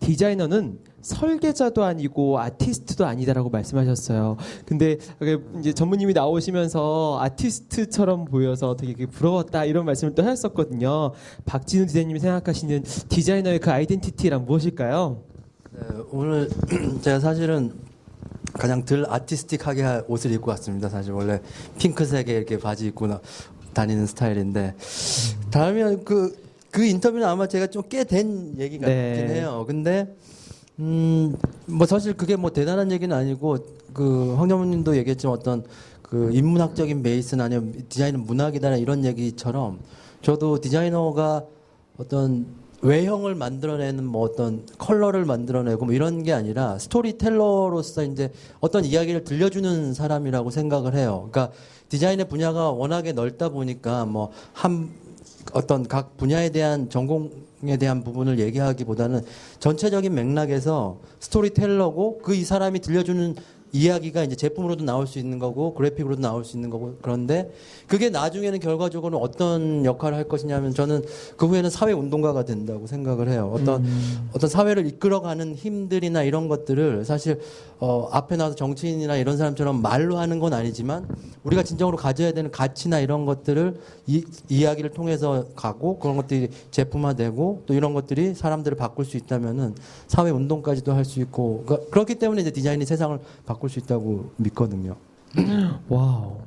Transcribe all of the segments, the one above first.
디자이너는 설계자도 아니고 아티스트도 아니다라고 말씀하셨어요. 근데 이제 전무님이 나오시면서 아티스트처럼 보여서 되게 부러웠다 이런 말씀을 또 하셨었거든요. 박진우 디자이너님이 생각하시는 디자이너의 그 아이덴티티란 무엇일까요? 네, 오늘 제가 사실은 가장 덜 아티스틱하게 옷을 입고 왔습니다. 사실 원래 핑크색의 이렇게 바지 입고 다니는 스타일인데 다음에 그 인터뷰는 아마 제가 좀 꽤 된 얘기 같긴 해요. 근데 뭐 사실 그게 뭐 대단한 얘기는 아니고 그 황정무님도 얘기했지만 어떤 그 인문학적인 베이스나 아니면 디자인은 문학이다 이런 얘기처럼 저도 디자이너가 어떤 외형을 만들어내는 뭐 어떤 컬러를 만들어내고 뭐 이런 게 아니라 스토리텔러로서 이제 어떤 이야기를 들려주는 사람이라고 생각을 해요. 그러니까 디자인의 분야가 워낙에 넓다 보니까 뭐 어떤 각 분야에 대한 전공에 대한 부분을 얘기하기보다는 전체적인 맥락에서 스토리텔러고 그 이 사람이 들려주는 이야기가 이제 제품으로도 나올 수 있는 거고 그래픽으로도 나올 수 있는 거고 그런데 그게 나중에는 결과적으로 어떤 역할을 할 것이냐면 저는 그 후에는 사회 운동가가 된다고 생각을 해요. 어떤 사회를 이끌어가는 힘들이나 이런 것들을 사실 앞에 나와서 정치인이나 이런 사람처럼 말로 하는 건 아니지만 우리가 진정으로 가져야 되는 가치나 이런 것들을 이야기를 통해서 가고 그런 것들이 제품화되고 또 이런 것들이 사람들을 바꿀 수 있다면은 사회 운동까지도 할 수 있고 그렇기 때문에 이제 디자인이 세상을 바꿀 수 있다고 믿거든요. 와우.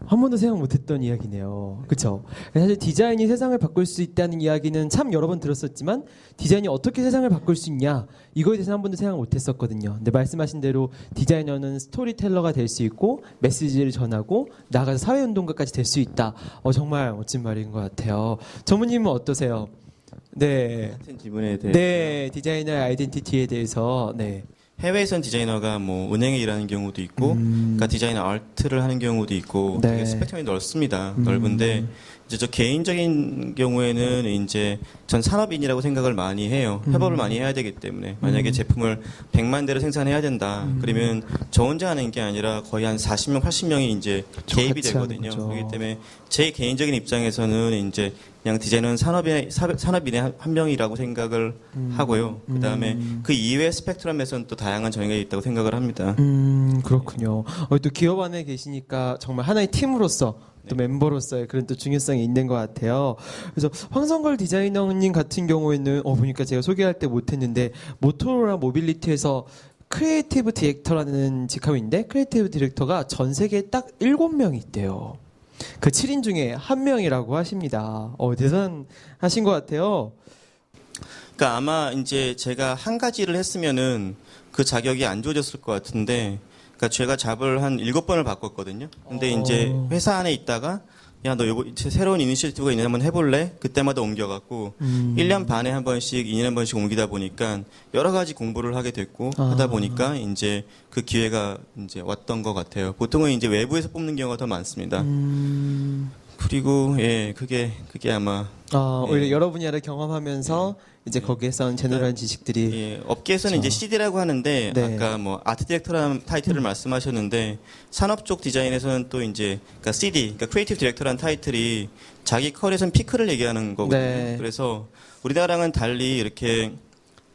한 번도 생각 못했던 이야기네요. 그렇죠? 사실 디자인이 세상을 바꿀 수 있다는 이야기는 참 여러 번 들었었지만 디자인이 어떻게 세상을 바꿀 수 있냐 이거에 대해서 한 번도 생각 못했었거든요. 근데 말씀하신 대로 디자이너는 스토리텔러가 될 수 있고 메시지를 전하고 나아가서 사회운동가까지 될 수 있다. 정말 멋진 말인 것 같아요. 전무님은 어떠세요? 네. 같은 지분에 대해. 네, 디자이너의 아이덴티티에 대해서. 네. 해외에선 디자이너가 뭐 은행에 일하는 경우도 있고, 그러니까 디자이너 아트를 하는 경우도 있고, 되게 스펙트럼이 넓습니다. 넓은데 이제 저 개인적인 경우에는 이제 전 산업인이라고 생각을 많이 해요. 협업을 많이 해야 되기 때문에 만약에 제품을 100만 대를 생산해야 된다. 그러면 저 혼자 하는 게 아니라 거의 한 40명, 80명이 이제 개입이 되거든요. 그렇기 때문에 제 개인적인 입장에서는 이제 그냥 디자이너는 산업인의 한 명이라고 생각을 하고요. 그 다음에 그 이외의 스펙트럼에서는 또 다양한 정의가 있다고 생각을 합니다. 그렇군요. 또 기업 안에 계시니까 정말 하나의 팀으로서 또 멤버로서의 그런 또 중요성이 있는 것 같아요. 그래서 황성걸 디자이너님 같은 경우에는 보니까 제가 소개할 때 못했는데 모토로라 모빌리티에서 크리에이티브 디렉터라는 직함이 있는데 크리에이티브 디렉터가 전 세계에 딱 7명이 있대요. 그 7인 중에 1명이라고 하십니다. 대단하신 것 같아요. 그러니까 아마 이제 제가 한 가지를 했으면은 그 자격이 안 주어졌을 것 같은데, 그러니까 제가 잡을 한 7번을 바꿨거든요. 근데 이제 회사 안에 있다가 야, 너 요거 새로운 이니셔티브가 있는데 한번 해볼래? 그때마다 옮겨갖고 1년 반에 한 번씩, 2년에 한 번씩 옮기다 보니까 여러 가지 공부를 하게 됐고 하다 보니까 이제 그 기회가 이제 왔던 것 같아요. 보통은 이제 외부에서 뽑는 경우가 더 많습니다. 그리고 예, 그게 아마 오히려 여러 분야를 경험하면서 이제 거기에서 제너럴한 지식들이 예, 업계에서는 이제 CD라고 하는데 아까 뭐 아트 디렉터라는 타이틀을 말씀하셨는데 산업 쪽 디자인에서는 또 이제 그러니까 CD, 그러니까 크리에이티브 디렉터라는 타이틀이 자기 커리에서는 피크를 얘기하는 거거든요. 그래서 우리나라랑은 달리 이렇게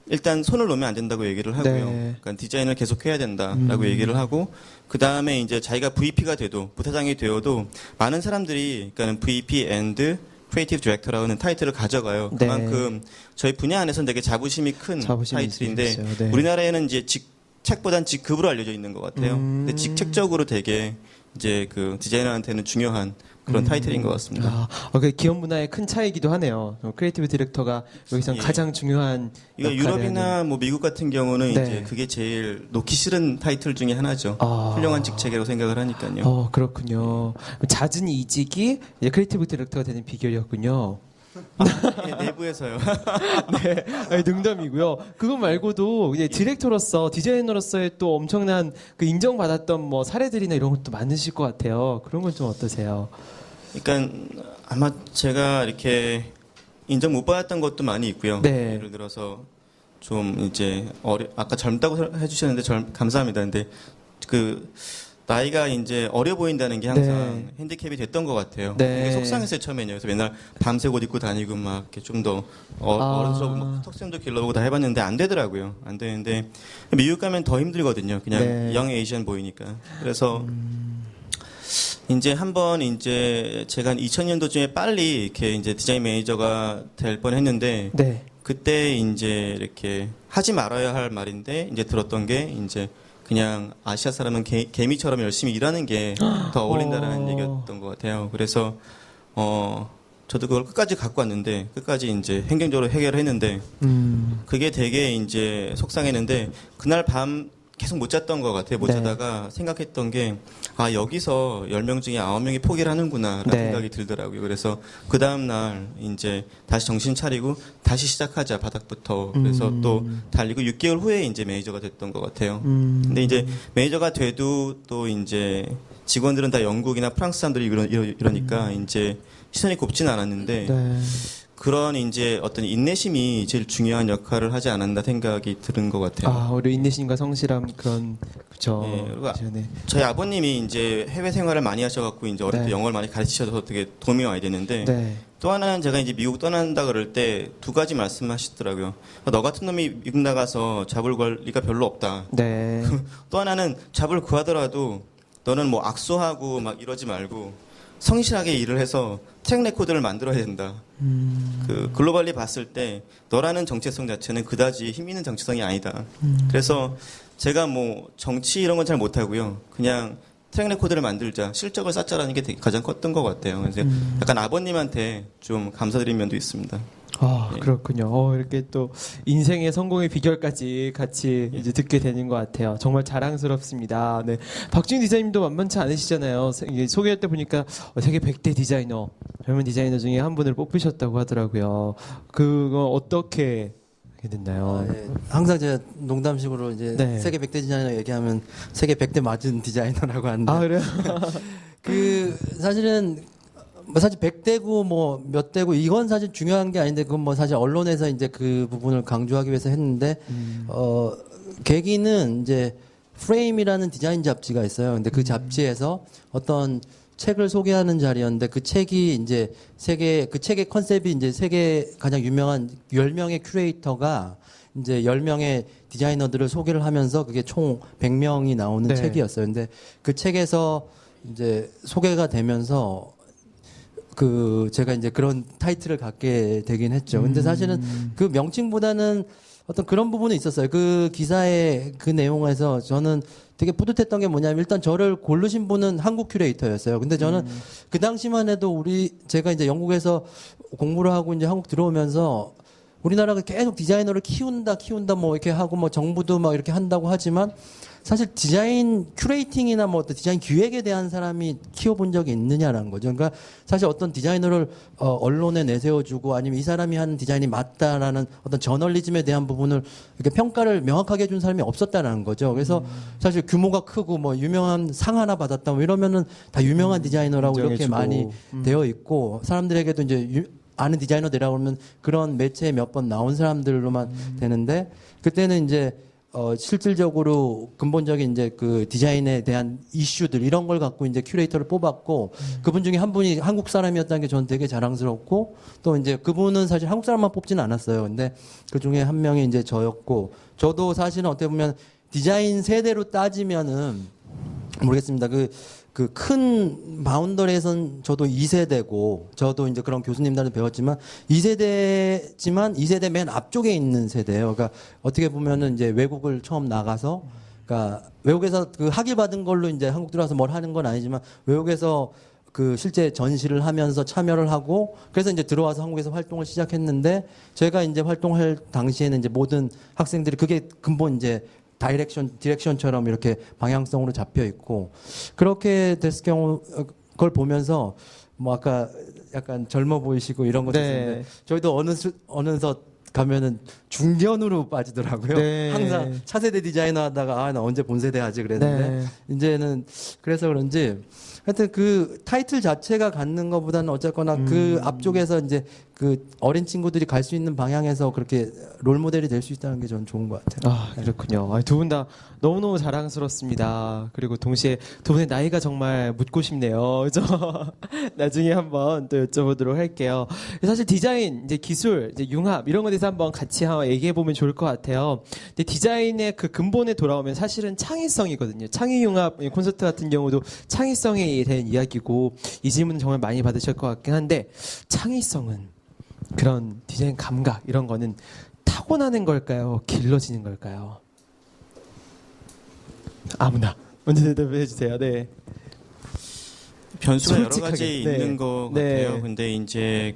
일단 손을 놓으면 안 된다고 얘기를 하고요. 그러니까 디자인을 계속 해야 된다라고 얘기를 하고 그 다음에 이제 자기가 VP가 돼도 부사장이 되어도 많은 사람들이 그러니까는 VP and 크리에이티브 디렉터라고 하는 타이틀을 가져가요. 그만큼 저희 분야 안에서는 되게 자부심이 큰 타이틀인데 우리나라에는 이제 직책보단 직급으로 알려져 있는 것 같아요. 근데 직책적으로 되게 이제 그 디자이너한테는 중요한 그런 타이틀인 것 같습니다. 그 기업 문화의 큰 차이기도 하네요. 크리에이티브 디렉터가 여기서 가장 중요한 이거 유럽이나 뭐 미국 같은 경우는 이제 그게 제일 놓기 싫은 타이틀 중에 하나죠. 훌륭한 직책이라고 생각을 하니까요. 그렇군요. 잦은 이직이 이제 크리에이티브 디렉터가 되는 비결이었군요. 네, 내부에서요. 네, 농담이고요. 그거 말고도 이제 디렉터로서 디자이너로서의 또 엄청난 그 인정받았던 뭐 사례들이나 이런 것도 많으실 것 같아요. 그런 건 좀 어떠세요? 그러니까 아마 제가 이렇게 인정 못 받았던 것도 많이 있고요. 예를 들어서 좀 이제 아까 젊다고 해주셨는데 감사합니다. 근데 나이가 이제 어려 보인다는 게 항상 네. 핸디캡이 됐던 것 같아요. 네. 되게 속상했어요 처음에는요. 그래서 맨날 밤새 옷 입고 다니고 막 이렇게 좀 더 어른스러워 막 턱수염도 길러보고 다 해봤는데 안 되더라고요. 안 되는데 미국 가면 더 힘들거든요. 그냥 네. 영 에이시안 보이니까. 그래서 이제 한번 이제 제가 한 2000년도쯤에 빨리 이렇게 이제 디자인 매니저가 될 뻔했는데 네. 그때 이제 이렇게 하지 말아야 할 말인데 이제 들었던 게 이제 그냥 아시아 사람은 개미처럼 열심히 일하는 게 더 어울린다라는 얘기였던 것 같아요. 그래서 저도 그걸 끝까지 갖고 왔는데 끝까지 이제 행정적으로 해결을 했는데 그게 되게 이제 속상했는데 그날 밤 계속 못 잤던 것 같아요. 못 네. 자다가 생각했던 게 아 여기서 10명 중에 9명이 포기를 하는구나라는 네. 생각이 들더라고요. 그래서 그 다음 날 이제 다시 정신 차리고 다시 시작하자 바닥부터 그래서 또 달리고 6개월 후에 이제 매니저가 됐던 것 같아요. 근데 이제 매니저가 돼도 또 이제 직원들은 다 영국이나 프랑스 사람들이 이러니까 이제 시선이 곱지는 않았는데 네. 그런 이제 어떤 인내심이 제일 중요한 역할을 하지 않았나 생각이 드는 것 같아요. 아, 우리 인내심과 성실함 그런 그죠. 예, 그리고 그죠, 네. 저희 아버님이 이제 해외 생활을 많이 하셔갖고 이제 어릴 때 네. 영어를 많이 가르치셔서 되게 도움이 많이 됐는데 네. 또 하나는 제가 이제 미국 떠난다 그럴 때 두 가지 말씀하시더라고요. 너 같은 놈이 미국 나가서 잡을 권리가 별로 없다. 네. 또 하나는 잡을 구하더라도 너는 뭐 악수하고 막 이러지 말고 성실하게 일을 해서 트랙 레코드를 만들어야 된다. 그 글로벌리 봤을 때 너라는 정체성 자체는 그다지 힘 있는 정체성이 아니다. 그래서 제가 뭐 정치 이런 건 잘 못하고요. 그냥 트랙 레코드를 만들자, 실적을 쌓자라는 게 되게 가장 컸던 것 같아요. 그래서 약간 아버님한테 좀 감사드린 면도 있습니다. 아, 예. 그렇군요. 이렇게 또 인생의 성공의 비결까지 같이 이제 듣게 되는 것 같아요. 정말 자랑스럽습니다. 네. 박준 디자이너님도 만만치 않으시잖아요. 이게 소개할 때 보니까 세계 100대 디자이너, 젊은 디자이너 중에 한 분을 뽑히셨다고 하더라고요. 그거 어떻게 하게 됐나요? 예. 항상 제가 농담식으로 이제 네. 세계 100대 디자이너 얘기하면 세계 100대 맞은 디자이너라고 하는데 아, 그래요? 그 사실은 뭐 사실 100대고 뭐 몇 대고 이건 사실 중요한 게 아닌데 그건 뭐 사실 언론에서 이제 그 부분을 강조하기 위해서 했는데 계기는 이제 프레임이라는 디자인 잡지가 있어요. 근데 그 잡지에서 어떤 책을 소개하는 자리였는데 그 책이 이제 그 책의 컨셉이 이제 세계 가장 유명한 10명의 큐레이터가 이제 10명의 디자이너들을 소개를 하면서 그게 총 100명이 나오는 네. 책이었어요. 근데 그 책에서 이제 소개가 되면서 제가 이제 그런 타이틀을 갖게 되긴 했죠. 근데 사실은 그 명칭보다는 어떤 그런 부분이 있었어요. 그 기사의 그 내용에서 저는 되게 뿌듯했던 게 뭐냐면 일단 저를 고르신 분은 한국 큐레이터였어요. 근데 저는 그 당시만 해도 제가 이제 영국에서 공부를 하고 이제 한국 들어오면서 우리나라가 계속 디자이너를 키운다 뭐 이렇게 하고 뭐 정부도 막 이렇게 한다고 하지만 사실 디자인 큐레이팅이나 뭐 어떤 디자인 기획에 대한 사람이 키워본 적이 있느냐라는 거죠. 그러니까 사실 어떤 디자이너를 언론에 내세워주고 아니면 이 사람이 하는 디자인이 맞다라는 어떤 저널리즘에 대한 부분을 이렇게 평가를 명확하게 해준 사람이 없었다라는 거죠. 그래서 사실 규모가 크고 뭐 유명한 상 하나 받았다 뭐 이러면은 다 유명한 디자이너라고 이렇게 인정해주고. 많이 되어 있고 사람들에게도 이제 아는 디자이너들이라고 하면 그런 매체에 몇 번 나온 사람들로만 되는데 그때는 이제 실질적으로 근본적인 이제 그 디자인에 대한 이슈들 이런 걸 갖고 이제 큐레이터를 뽑았고 그분 중에 한 분이 한국 사람이었다는 게 저는 되게 자랑스럽고 또 이제 그분은 사실 한국 사람만 뽑지는 않았어요. 근데 그 중에 한 명이 이제 저였고 저도 사실은 어떻게 보면 디자인 세대로 따지면은 모르겠습니다. 그 큰 바운더리에선 저도 2세대고, 저도 이제 그런 교수님들한테 배웠지만, 2세대지만 2세대 맨 앞쪽에 있는 세대예요. 그러니까 어떻게 보면은 이제 외국을 처음 나가서, 그러니까 외국에서 그 학위 받은 걸로 이제 한국 들어와서 뭘 하는 건 아니지만, 외국에서 그 실제 전시를 하면서 참여를 하고, 그래서 이제 들어와서 한국에서 활동을 시작했는데, 제가 이제 활동할 당시에는 이제 모든 학생들이 그게 근본 이제 디렉션처럼 이렇게 방향성으로 잡혀 있고 그렇게 됐을 경우 그걸 보면서 뭐 아까 약간 젊어 보이시고 이런 것도 네. 있는데 저희도 어느덧 가면은 중견으로 빠지더라고요. 네. 항상 차세대 디자이너 하다가 나 언제 본세대 하지 그랬는데 네. 이제는 그래서 그런지 하여튼 그 타이틀 자체가 갖는 것보다는 어쨌거나 그 앞쪽에서 이제 그 어린 친구들이 갈 수 있는 방향에서 그렇게 롤 모델이 될 수 있다는 게 저는 좋은 것 같아요. 아, 그렇군요. 두 분 다 너무너무 자랑스럽습니다. 그리고 동시에 두 분의 나이가 정말 묻고 싶네요. 그죠? 나중에 한번 또 여쭤보도록 할게요. 사실 디자인, 이제 기술, 이제 융합, 이런 것에 대해서 한번 같이 한번 얘기해보면 좋을 것 같아요. 근데 디자인의 그 근본에 돌아오면 사실은 창의성이거든요. 창의융합 콘서트 같은 경우도 창의성에 대한 이야기고, 이 질문은 정말 많이 받으실 것 같긴 한데, 창의성은 그런 디자인 감각, 이런 거는 타고나는 걸까요? 길러지는 걸까요? 아무나 먼저 대답해 주세요. 네. 변수가 여러 솔직하게. 가지 네. 있는 것 네. 같아요. 근데 이제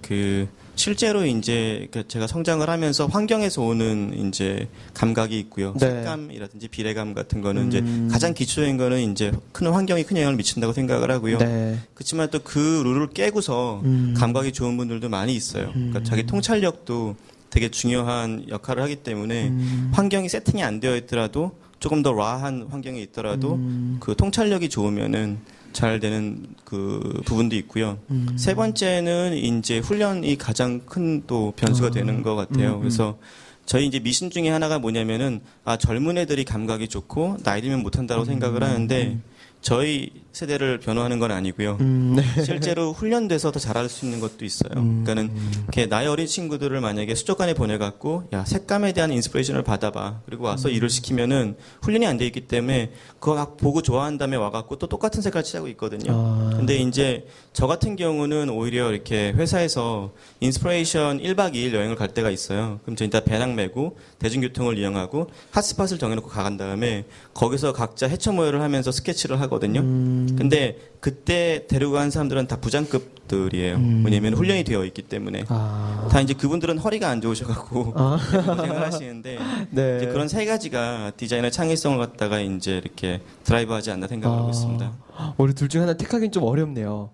실제로 이제 제가 성장을 하면서 환경에서 오는 이제 감각이 있고요. 네. 색감이라든지 비례감 같은 거는 이제 가장 기초인 거는 이제 큰 환경이 큰 영향을 미친다고 생각을 하고요. 네. 그렇지만 또 그 룰을 깨고서 감각이 좋은 분들도 많이 있어요. 그러니까 자기 통찰력도 되게 중요한 역할을 하기 때문에 환경이 세팅이 안 되어 있더라도 조금 더 라한 환경에 있더라도 그 통찰력이 좋으면은 잘 되는 그 부분도 있고요. 세 번째는 이제 훈련이 가장 큰 또 변수가 되는 것 같아요. 그래서 저희 이제 미신 중에 하나가 뭐냐면은 젊은 애들이 감각이 좋고 나이 들면 못한다고 생각을 하는데 저희 세대를 변호하는 건 아니고요. 네. 실제로 훈련돼서 더 잘할 수 있는 것도 있어요. 그러니까는 이렇게 나이 어린 친구들을 만약에 수족관에 보내갖고 야 색감에 대한 인스피레이션을 받아봐. 그리고 와서 일을 시키면은 훈련이 안 돼 있기 때문에 그거 막 보고 좋아한 다음에 와갖고 또 똑같은 색깔 칠하고 있거든요. 근데 이제 저 같은 경우는 오히려 이렇게 회사에서 인스피레이션 1박 2일 여행을 갈 때가 있어요. 그럼 저 일단 배낭 메고 대중교통을 이용하고 핫스팟을 정해놓고 가간 다음에 거기서 각자 해처 모여를 하면서 스케치를 하거든요. 근데 그때 데리고 간 사람들은 다 부장급들이에요. 왜냐면 훈련이 되어 있기 때문에. 다 이제 그분들은 허리가 안 좋으셔갖고 고생을 하시는데 네. 이제 그런 세 가지가 디자인의 창의성을 갖다가 이제 이렇게 드라이브하지 않나 생각하고 있습니다. 우리 둘 중 하나 택하기는 좀 어렵네요.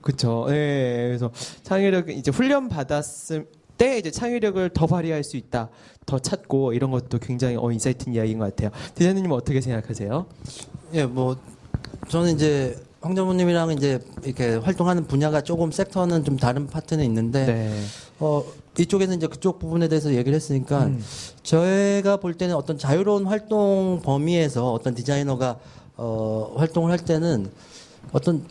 그렇죠. 네. 그래서 창의력 이제 훈련 받았을 때 이제 창의력을 더 발휘할 수 있다, 더 찾고 이런 것도 굉장히 인사이트 이야기인 것 같아요. 디자이너님은 어떻게 생각하세요? 예, 뭐 저는 이제 황정무님이랑 이제 이렇게 활동하는 분야가 조금 섹터는 좀 다른 파트는 있는데 네. 이쪽에서 이제 그쪽 부분에 대해서 얘기를 했으니까 저희가 볼 때는 어떤 자유로운 활동 범위에서 어떤 디자이너가 활동을 할 때는 어떤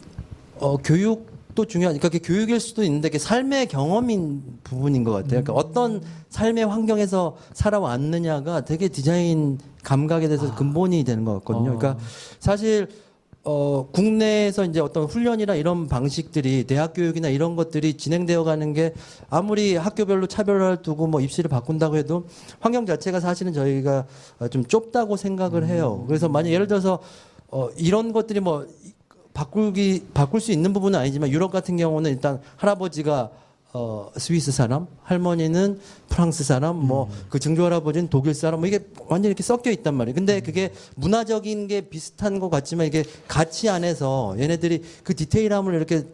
교육도 중요하니까 그게 교육일 수도 있는데 그게 삶의 경험인 부분인 것 같아요. 그러니까 어떤 삶의 환경에서 살아왔느냐가 되게 디자인 감각에 대해서 근본이 되는 것 같거든요. 그러니까 사실 국내에서 이제 어떤 훈련이나 이런 방식들이 대학 교육이나 이런 것들이 진행되어 가는 게 아무리 학교별로 차별화를 두고 뭐 입시를 바꾼다고 해도 환경 자체가 사실은 저희가 좀 좁다고 생각을 해요. 그래서 만약 예를 들어서 이런 것들이 뭐 바꿀 수 있는 부분은 아니지만 유럽 같은 경우는 일단 할아버지가 스위스 사람, 할머니는 프랑스 사람, 뭐 그 증조 할아버지는 독일 사람, 뭐 이게 완전히 이렇게 섞여 있단 말이에요. 근데 그게 문화적인 게 비슷한 것 같지만 이게 가치 안에서 얘네들이 그 디테일함을 이렇게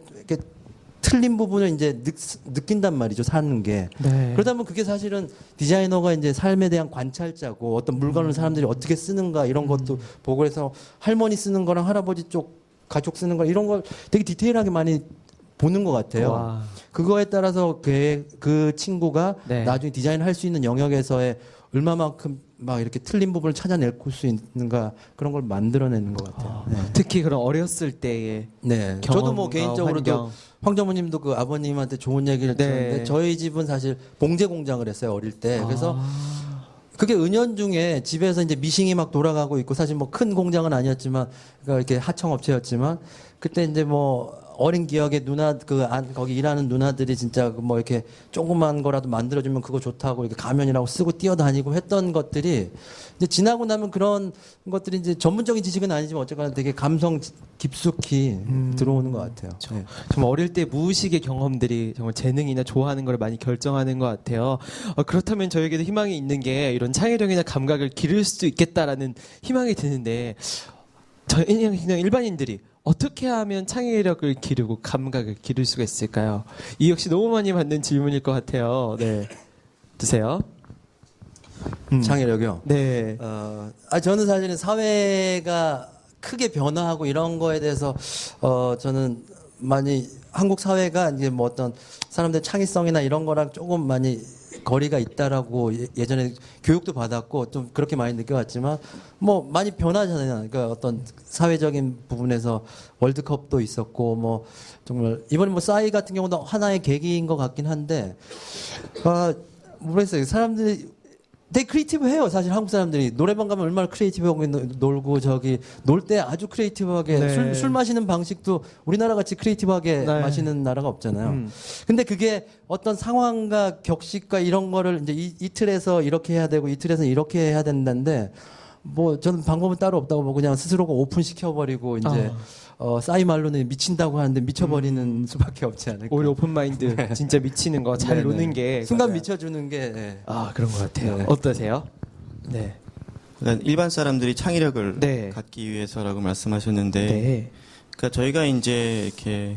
틀린 부분을 이제 느낀단 말이죠, 사는 게. 네. 그러다 보면 그게 사실은 디자이너가 이제 삶에 대한 관찰자고 어떤 물건을 사람들이 어떻게 쓰는가 이런 것도 보고 해서 할머니 쓰는 거랑 할아버지 쪽 가족 쓰는 거 이런 걸 되게 디테일하게 많이 보는 것 같아요. 와. 그거에 따라서 그 친구가 네. 나중에 디자인을 할 수 있는 영역에서의 얼마만큼 막 이렇게 틀린 부분을 찾아낼 수 있는가 그런 걸 만들어내는 것 같아요. 네. 특히 그런 어렸을 때의 네. 저도 뭐 경험과 개인적으로도 환경. 황정우님도 그 아버님한테 좋은 얘기를 네. 들었는데 저희 집은 사실 봉제 공장을 했어요 어릴 때. 그래서 그게 은연중에 집에서 이제 미싱이 막 돌아가고 있고 사실 뭐 큰 공장은 아니었지만 그러니까 이렇게 하청업체였지만 그때 이제 뭐 어린 기억에 거기 일하는 누나들이 진짜 뭐 이렇게 조그만 거라도 만들어주면 그거 좋다고 이렇게 가면이라고 쓰고 뛰어다니고 했던 것들이 이제 지나고 나면 그런 것들이 이제 전문적인 지식은 아니지만 어쨌거나 되게 감성 깊숙이 들어오는 것 같아요. 네. 정말 어릴 때 무의식의 경험들이 정말 재능이나 좋아하는 걸 많이 결정하는 것 같아요. 그렇다면 저에게도 희망이 있는 게 이런 창의력이나 감각을 기를 수 있겠다라는 희망이 드는데 그냥 일반인들이 어떻게 하면 창의력을 기르고 감각을 기를 수가 있을까요? 이 역시 너무 많이 받는 질문일 것 같아요. 네, 드세요. 창의력이요? 네. 저는 사실은 사회가 크게 변화하고 이런 거에 대해서 저는 많이 한국 사회가 이제 뭐 어떤 사람들 창의성이나 이런 거랑 조금 많이 거리가 있다라고 예전에 교육도 받았고 좀 그렇게 많이 느껴왔지만 뭐 많이 변하잖아요. 그러니까 어떤 사회적인 부분에서 월드컵도 있었고 뭐 정말 이번에 뭐 싸이 같은 경우도 하나의 계기인 것 같긴 한데 모르겠어요. 사람들이 되게 크리에이티브해요. 사실 한국 사람들이 노래방 가면 얼마나 크리에이티브하게 놀고 저기 놀 때 아주 크리에이티브하게 네. 술 마시는 방식도 우리나라 같이 크리에이티브하게 네. 마시는 나라가 없잖아요. 근데 그게 어떤 상황과 격식과 이런 거를 이제 이틀에서 이렇게 해야 되고 이틀에서 이렇게 해야 된다는데 뭐 저는 방법은 따로 없다고 보고 그냥 스스로가 오픈 시켜버리고 이제 싸이 말로는 미친다고 하는데 미쳐버리는 수밖에 없지 않을까. 오히려 오픈 마인드 진짜 미치는 거 잘 네네. 노는 게 순간 맞아요. 미쳐주는 게 네. 그런 것 같아요. 네. 어떠세요? 네. 그러니까 일반 사람들이 창의력을 네. 갖기 위해서라고 말씀하셨는데, 네. 그러니까 저희가 이제 이렇게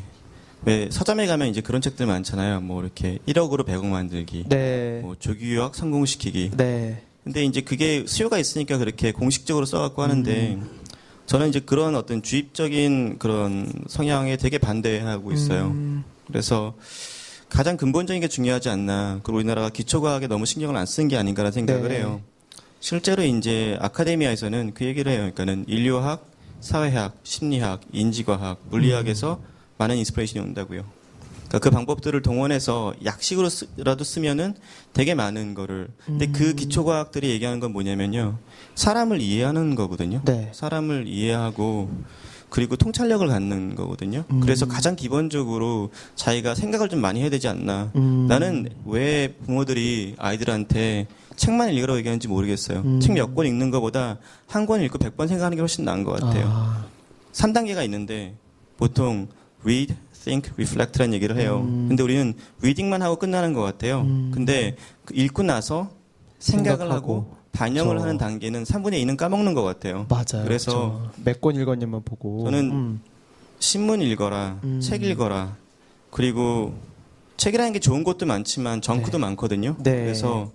왜 서점에 가면 이제 그런 책들 많잖아요. 뭐 이렇게 1억으로 100억 만들기, 네. 뭐 조기유학 성공시키기. 네. 근데 이제 그게 수요가 있으니까 그렇게 공식적으로 써갖고 하는데, 저는 이제 그런 어떤 주입적인 그런 성향에 되게 반대하고 있어요. 그래서 가장 근본적인 게 중요하지 않나. 그리고 우리나라가 기초과학에 너무 신경을 안 쓴 게 아닌가라는 생각을 네. 해요. 실제로 이제 아카데미아에서는 그 얘기를 해요. 그러니까는 인류학, 사회학, 심리학, 인지과학, 물리학에서 많은 인스피레이션이 온다고요. 그러니까 그 방법들을 동원해서 약식으로라도 쓰면은 되게 많은 거를. 근데 그 기초과학들이 얘기하는 건 뭐냐면요. 사람을 이해하는 거거든요. 네. 사람을 이해하고 그리고 통찰력을 갖는 거거든요. 그래서 가장 기본적으로 자기가 생각을 좀 많이 해야 되지 않나. 나는 왜 부모들이 아이들한테 책만 읽으라고 얘기하는지 모르겠어요. 책 몇 권 읽는 것보다 한 권 읽고 100번 생각하는 게 훨씬 나은 것 같아요. 3단계가 있는데 보통 read, think, reflect라는 얘기를 해요. 근데 우리는 reading만 하고 끝나는 것 같아요. 근데 그 읽고 나서 생각을 하고 반영을 하는 단계는 3분의 2는 까먹는 것 같아요. 맞아요. 그래서 몇 권 읽었냐만 보고. 저는 신문 읽어라, 책 읽어라, 그리고 책이라는 게 좋은 것도 많지만 정크도 많거든요. 네. 그래서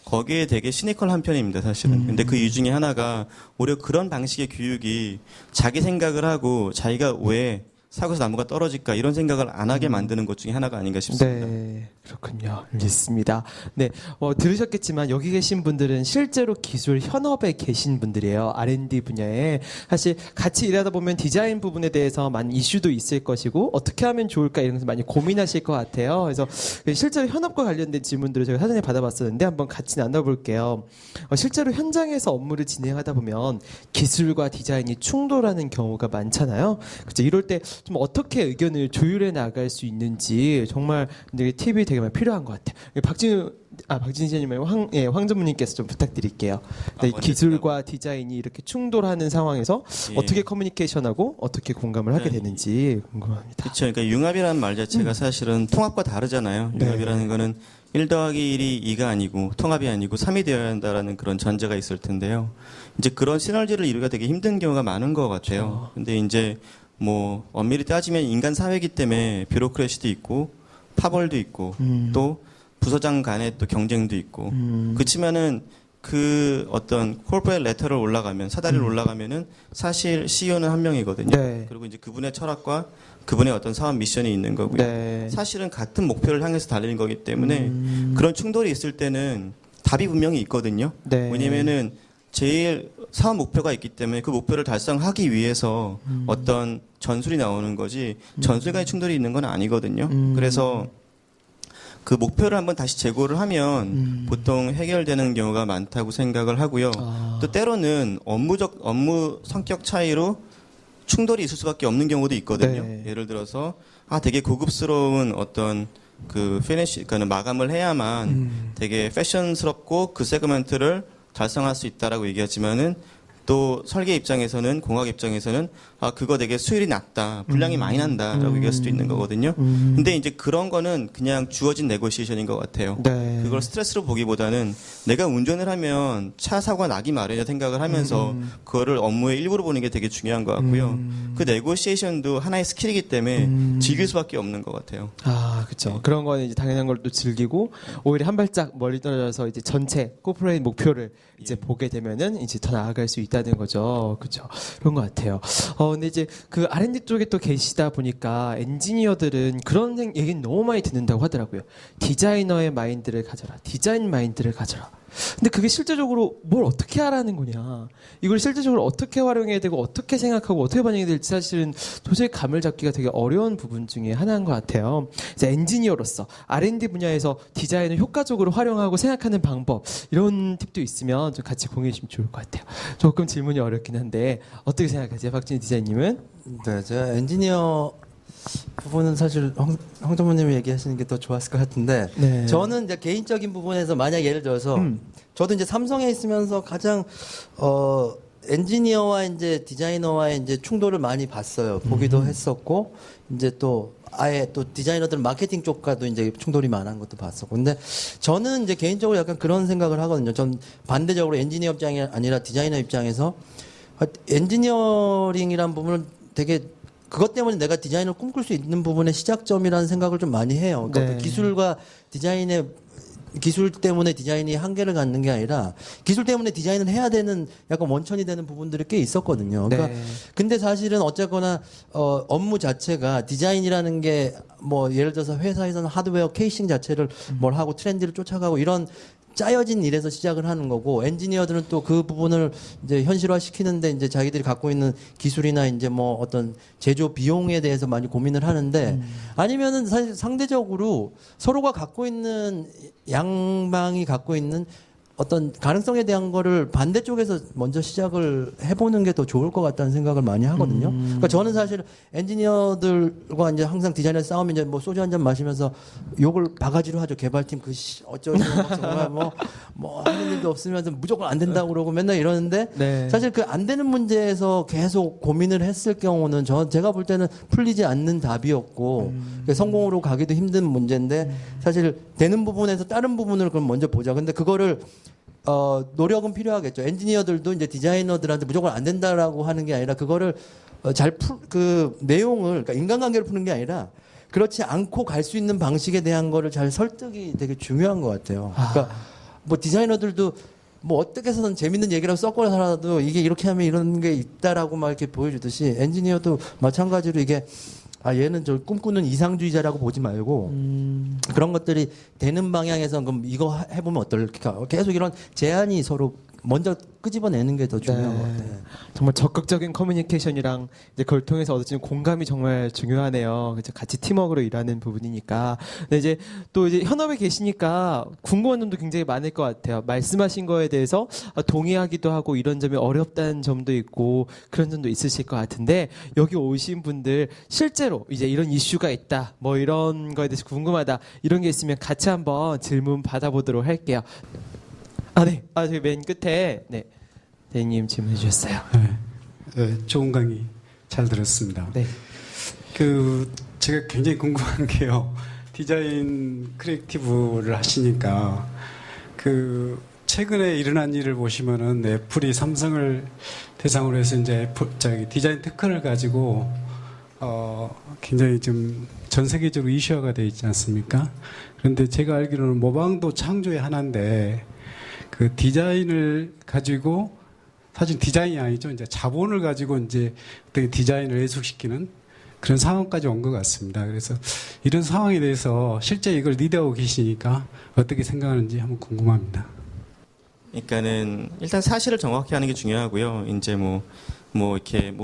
거기에 되게 시니컬한 편입니다, 사실은. 근데 그 이유 중에 하나가 오히려 그런 방식의 교육이 자기 생각을 하고 자기가 왜 사고에서 나무가 떨어질까 이런 생각을 안 하게 만드는 것 중에 하나가 아닌가 싶습니다. 네, 그렇군요. 알겠습니다. 네, 들으셨겠지만 여기 계신 분들은 실제로 기술 현업에 계신 분들이에요. R&D 분야에. 사실 같이 일하다 보면 디자인 부분에 대해서 많은 이슈도 있을 것이고 어떻게 하면 좋을까 이런 것을 많이 고민하실 것 같아요. 그래서 실제로 현업과 관련된 질문들을 제가 사전에 받아봤었는데 한번 같이 나눠볼게요. 실제로 현장에서 업무를 진행하다 보면 기술과 디자인이 충돌하는 경우가 많잖아요. 그렇죠. 이럴 때 좀 어떻게 의견을 조율해 나갈 수 있는지 정말 되게 팁이 되게 많이 필요한 것 같아요. 박진희 기자님 말고 황 전무님께서 좀 부탁드릴게요. 네, 기술과 디자인이 이렇게 충돌하는 상황에서 예. 어떻게 커뮤니케이션하고 어떻게 공감을 하게 되는지 궁금합니다. 그렇죠. 그러니까 융합이라는 말 자체가 사실은 통합과 다르잖아요. 네. 융합이라는 거는 1 더하기 1이 2가 아니고 통합이 아니고 3이 되어야 한다라는 그런 전제가 있을 텐데요. 이제 그런 시너지를 이루기가 되게 힘든 경우가 많은 것 같아요. 근데 이제 뭐 엄밀히 따지면 인간 사회이기 때문에 뷰로크래시도 있고 파벌도 있고 또 부서장 간의 또 경쟁도 있고 그렇지만은 그 어떤 코퍼레이트 레터를 올라가면 사다리를 올라가면은 사실 CEO는 한 명이거든요. 네. 그리고 이제 그분의 철학과 그분의 어떤 사업 미션이 있는 거고요. 네. 사실은 같은 목표를 향해서 달리는 거기 때문에 그런 충돌이 있을 때는 답이 분명히 있거든요. 네. 왜냐면은 제일 사업 목표가 있기 때문에 그 목표를 달성하기 위해서 어떤 전술이 나오는 거지 전술 간의 충돌이 있는 건 아니거든요. 그래서 그 목표를 한번 다시 재고를 하면 보통 해결되는 경우가 많다고 생각을 하고요. 또 때로는 업무 성격 차이로 충돌이 있을 수밖에 없는 경우도 있거든요. 네. 예를 들어서 되게 고급스러운 어떤 그 피니시, 그러니까 마감을 해야만 되게 패션스럽고 그 세그먼트를 달성할 수 있다라고 얘기하지만은 또 설계 입장에서는 공학 입장에서는 그거 되게 수율이 낮다, 분량이 많이 난다라고 얘기할 수도 있는 거거든요. 근데 이제 그런 거는 그냥 주어진 네고시에이션인 것 같아요. 네. 그걸 스트레스로 보기보다는 내가 운전을 하면 차 사고가 나기 마련이라 생각을 하면서 그거를 업무의 일부로 보는 게 되게 중요한 것 같고요. 그 네고시에이션도 하나의 스킬이기 때문에 즐길 수밖에 없는 것 같아요. 그렇죠. 그런 거는 이제 당연한 걸 또 즐기고 오히려 한 발짝 멀리 떨어져서 이제 전체 코퍼레이트 목표를 이제 보게 되면은 이제 더 나아갈 수 있다는 있다는 거죠. 그렇죠. 그런 것 같아요. 근데 이제 그 R&D 쪽에 또 계시다 보니까 엔지니어들은 그런 얘기는 너무 많이 듣는다고 하더라고요. 디자이너의 마인드를 가져라. 디자인 마인드를 가져라. 근데 그게 실제적으로 뭘 어떻게 하라는 거냐. 이걸 실제적으로 어떻게 활용해야 되고 어떻게 생각하고 어떻게 반영해야 될지 사실은 도저히 감을 잡기가 되게 어려운 부분 중에 하나인 것 같아요. 이제 엔지니어로서 R&D 분야에서 디자인을 효과적으로 활용하고 생각하는 방법 이런 팁도 있으면 좀 같이 공유해 주시면 좋을 것 같아요. 조금 질문이 어렵긴 한데 어떻게 생각하세요? 박진희 디자인님은? 네, 제가 엔지니어 부분은 사실 황 전무님이 얘기하시는 게 더 좋았을 것 같은데 네. 저는 이제 개인적인 부분에서 만약 예를 들어서 저도 이제 삼성에 있으면서 가장 엔지니어와 이제 디자이너와의 이제 충돌을 많이 봤어요. 보기도 했었고 이제 또 아예 또 디자이너들 마케팅 쪽과도 이제 충돌이 많은 것도 봤었고 근데 저는 이제 개인적으로 약간 그런 생각을 하거든요. 전 반대적으로 엔지니어 입장이 아니라 디자이너 입장에서 엔지니어링이란 부분은 되게 그것 때문에 내가 디자인을 꿈꿀 수 있는 부분의 시작점이라는 생각을 좀 많이 해요. 그러니까 네. 기술과 디자인의 기술 때문에 디자인이 한계를 갖는 게 아니라 기술 때문에 디자인을 해야 되는 약간 원천이 되는 부분들이 꽤 있었거든요. 그러니까 네. 근데 사실은 어쨌거나 업무 자체가 디자인이라는 게 뭐 예를 들어서 회사에서는 하드웨어 케이싱 자체를 뭘 하고 트렌드를 쫓아가고 이런 짜여진 일에서 시작을 하는 거고 엔지니어들은 또 그 부분을 이제 현실화 시키는데 이제 자기들이 갖고 있는 기술이나 이제 뭐 어떤 제조 비용에 대해서 많이 고민을 하는데 아니면은 사실 상대적으로 서로가 갖고 있는 양방이 갖고 있는 어떤 가능성에 대한 거를 반대쪽에서 먼저 시작을 해보는 게 더 좋을 것 같다는 생각을 많이 하거든요. 그러니까 저는 사실 엔지니어들과 이제 항상 디자이너 싸우면 이제 뭐 소주 한 잔 마시면서 욕을 바가지로 하죠. 개발팀 어쩌고 정말 뭐 하는 일도 없으면서 무조건 안 된다고 그러고 맨날 이러는데 네. 사실 그 안 되는 문제에서 계속 고민을 했을 경우는 제가 볼 때는 풀리지 않는 답이었고 성공으로 가기도 힘든 문제인데 사실 되는 부분에서 다른 부분을 그럼 먼저 보자. 근데 그거를 노력은 필요하겠죠. 엔지니어들도 이제 디자이너들한테 무조건 안 된다라고 하는 게 아니라 그거를 그 내용을 그러니까 인간관계를 푸는 게 아니라 그렇지 않고 갈 수 있는 방식에 대한 거를 잘 설득이 되게 중요한 것 같아요. 그러니까 뭐 디자이너들도 뭐 어떻게 해서든 재밌는 얘기라고 섞어서라도 이게 이렇게 하면 이런 게 있다라고 막 이렇게 보여주듯이 엔지니어도 마찬가지로 이게 얘는 저 꿈꾸는 이상주의자라고 보지 말고 그런 것들이 되는 방향에서 그럼 이거 해보면 어떨까 계속 이런 제안이 서로 먼저 끄집어내는 게 더 중요한 것 같아요. 정말 적극적인 커뮤니케이션이랑 이제 그걸 통해서 얻어지는 공감이 정말 중요하네요. 그죠? 같이 팀워크로 일하는 부분이니까. 근데 이제 또 이제 현업에 계시니까 궁금한 점도 굉장히 많을 것 같아요. 말씀하신 거에 대해서 동의하기도 하고 이런 점이 어렵다는 점도 있고 그런 점도 있으실 것 같은데 여기 오신 분들 실제로 이제 이런 이슈가 있다, 뭐 이런 거에 대해서 궁금하다 이런 게 있으면 같이 한번 질문 받아보도록 할게요. 네. 저기 맨 끝에, 네. 대리님 질문해 주셨어요. 네, 좋은 강의 잘 들었습니다. 네. 제가 굉장히 궁금한 게요. 디자인 크리에이티브를 하시니까, 최근에 일어난 일을 보시면은 애플이 삼성을 대상으로 해서 이제 디자인 특허를 가지고, 굉장히 좀 전 세계적으로 이슈화가 되어 있지 않습니까? 그런데 제가 알기로는 모방도 창조의 하나인데, 그 디자인을 가지고 사실 디자인이 아니죠. 이제 자본을 가지고 이제 어떻게 디자인을 해석시키는 그런 상황까지 온 것 같습니다. 그래서 이런 상황에 대해서 실제 이걸 리드하고 계시니까 어떻게 생각하는지 한번 궁금합니다. 그러니까는 일단 사실을 정확히 하는 게 중요하고요. 이제 이렇게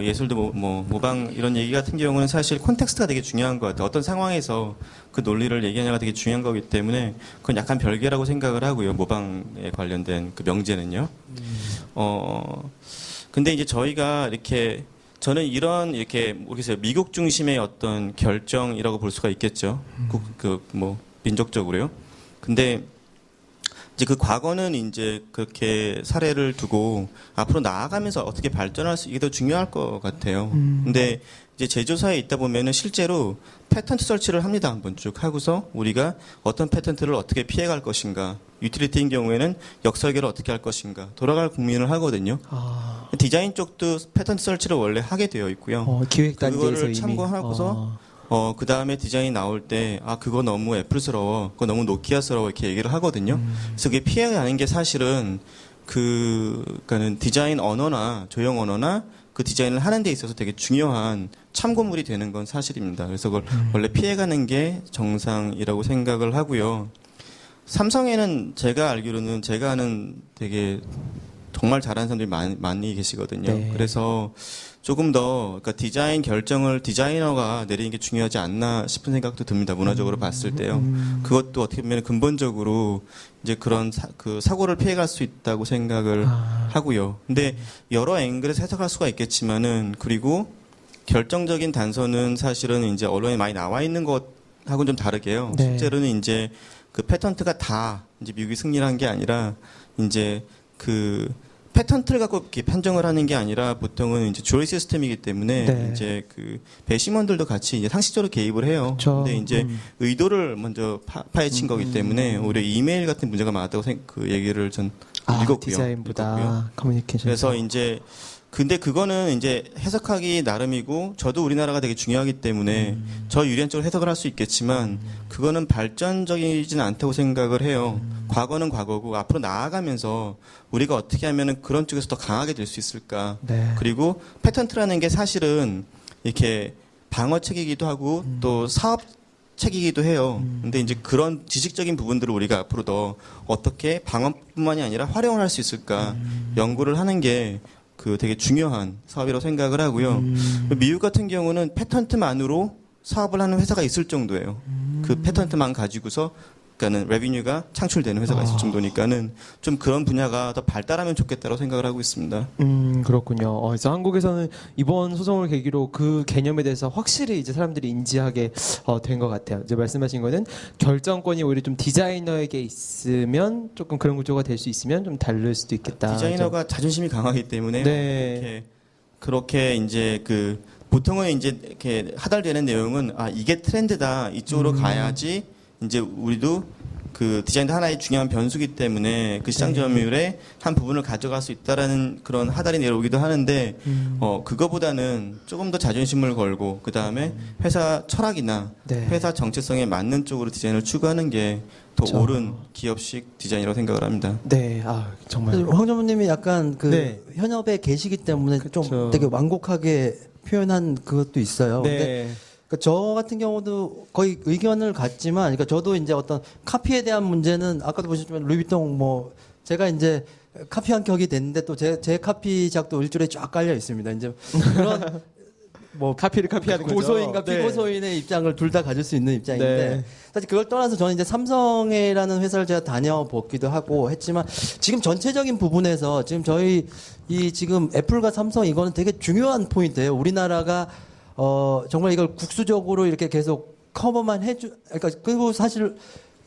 예술도 모방 이런 얘기 같은 경우는 사실 콘텍스트가 되게 중요한 것 같아요. 어떤 상황에서 그 논리를 얘기하냐가 되게 중요한 거기 때문에 그건 약간 별개라고 생각을 하고요. 모방에 관련된 그 명제는요. 근데 이제 저희가 이렇게 저는 이렇게 모르겠어요. 미국 중심의 어떤 결정이라고 볼 수가 있겠죠. 민족적으로요. 근데 이제 그 과거는 이제 그렇게 사례를 두고 앞으로 나아가면서 어떻게 발전할 수 이게 더 중요할 것 같아요. 근데 이제 제조사에 있다 보면은 실제로 패턴트 설치를 합니다. 한번 쭉 하고서 우리가 어떤 패턴트를 어떻게 피해갈 것인가, 유틸리티인 경우에는 역설계를 어떻게 할 것인가 돌아갈 고민을 하거든요. 디자인 쪽도 패턴트 설치를 원래 하게 되어 있고요. 기획 단계에서 그거를 이미 참고하고서 그 다음에 디자인이 나올 때, 그거 너무 애플스러워, 그거 너무 노키아스러워, 이렇게 얘기를 하거든요. 그래서 그게 피해가는 게 사실은 그러니까는 디자인 언어나 조형 언어나 그 디자인을 하는 데 있어서 되게 중요한 참고물이 되는 건 사실입니다. 그래서 그걸 원래 피해가는 게 정상이라고 생각을 하고요. 삼성에는 제가 알기로는 제가 아는 되게 정말 잘하는 사람들이 많이 계시거든요. 네. 그래서 조금 더 그러니까 디자인 결정을 디자이너가 내리는 게 중요하지 않나 싶은 생각도 듭니다. 문화적으로 봤을 때요. 그것도 어떻게 보면 근본적으로 이제 그런 사고를 피해갈 수 있다고 생각을 하고요. 근데 여러 앵글에서 해석할 수가 있겠지만은 그리고 결정적인 단서는 사실은 이제 언론에 많이 나와 있는 것하고는 좀 다르게요. 네. 실제로는 이제 그 패턴트가 다 이제 미국이 승리를 한 게 아니라 이제 그 패턴트를 갖고 이렇게 판정을 하는 게 아니라 보통은 이제 주리 시스템이기 때문에 네. 이제 그 배심원들도 같이 이제 상식적으로 개입을 해요. 그쵸. 근데 이제 의도를 먼저 파헤친 거기 때문에 오히려 이메일 같은 문제가 많았다고 그 얘기를 전 읽었고요. 디자인보다 읽었고요. 커뮤니케이션. 그래서 이제 근데 그거는 이제 해석하기 나름이고 저도 우리나라가 되게 중요하기 때문에 저 유리한 쪽으로 해석을 할 수 있겠지만 그거는 발전적이지는 않다고 생각을 해요. 과거는 과거고 앞으로 나아가면서 우리가 어떻게 하면은 그런 쪽에서 더 강하게 될 수 있을까. 네. 그리고 패턴트라는 게 사실은 이렇게 방어책이기도 하고 또 사업 책이기도 해요. 근데 이제 그런 지식적인 부분들을 우리가 앞으로 더 어떻게 방어뿐만이 아니라 활용을 할 수 있을까 연구를 하는 게 그 되게 중요한 사업이라고 생각을 하고요. 미국 같은 경우는 패턴트만으로 사업을 하는 회사가 있을 정도예요. 그 패턴트만 가지고서 그러니까는 레비뉴가 창출되는 회사가 있을 정도니까는 좀 그런 분야가 더 발달하면 좋겠다고 생각을 하고 있습니다. 그렇군요. 그래서 한국에서는 이번 소송을 계기로 그 개념에 대해서 확실히 이제 사람들이 인지하게 된 것 같아요. 이제 말씀하신 거는 결정권이 오히려 좀 디자이너에게 있으면 조금 그런 구조가 될 수 있으면 좀 다를 수도 있겠다. 디자이너가 자존심이 강하기 때문에 네. 그렇게 이제 그 보통은 이제 이렇게 하달되는 내용은 이게 트렌드다 이쪽으로 가야지 이제 우리도 그 디자인도 하나의 중요한 변수기 때문에 그 시장 점유율의 한 부분을 가져갈 수 있다라는 그런 하달이 내려오기도 하는데 그거보다는 조금 더 자존심을 걸고 그 다음에 회사 철학이나 네. 회사 정체성에 맞는 쪽으로 디자인을 추구하는 게 더 그렇죠. 옳은 기업식 디자인이라고 생각을 합니다. 네, 정말. 황 전무님이 약간 그 네. 현업에 계시기 때문에 그쵸. 좀 되게 완곡하게 표현한 그것도 있어요. 근데 네. 그러니까 저 같은 경우도 거의 의견을 갖지만, 그러니까 저도 이제 어떤 카피에 대한 문제는 아까도 보셨지만 루이비통 뭐 제가 이제 카피한 격이 됐는데 또 제 카피작도 일주일에 쫙 깔려 있습니다. 이제 그런 뭐 카피를 카피하는 거죠. 고소인과 네. 피고소인의 입장을 둘 다 가질 수 있는 입장인데 네. 사실 그걸 떠나서 저는 이제 삼성이라는 회사를 제가 다녀보기도 하고 했지만 지금 전체적인 부분에서 지금 저희 이 지금 애플과 삼성 이거는 되게 중요한 포인트예요. 우리나라가 정말 이걸 국수적으로 이렇게 계속 커버만 그러니까 그리고 사실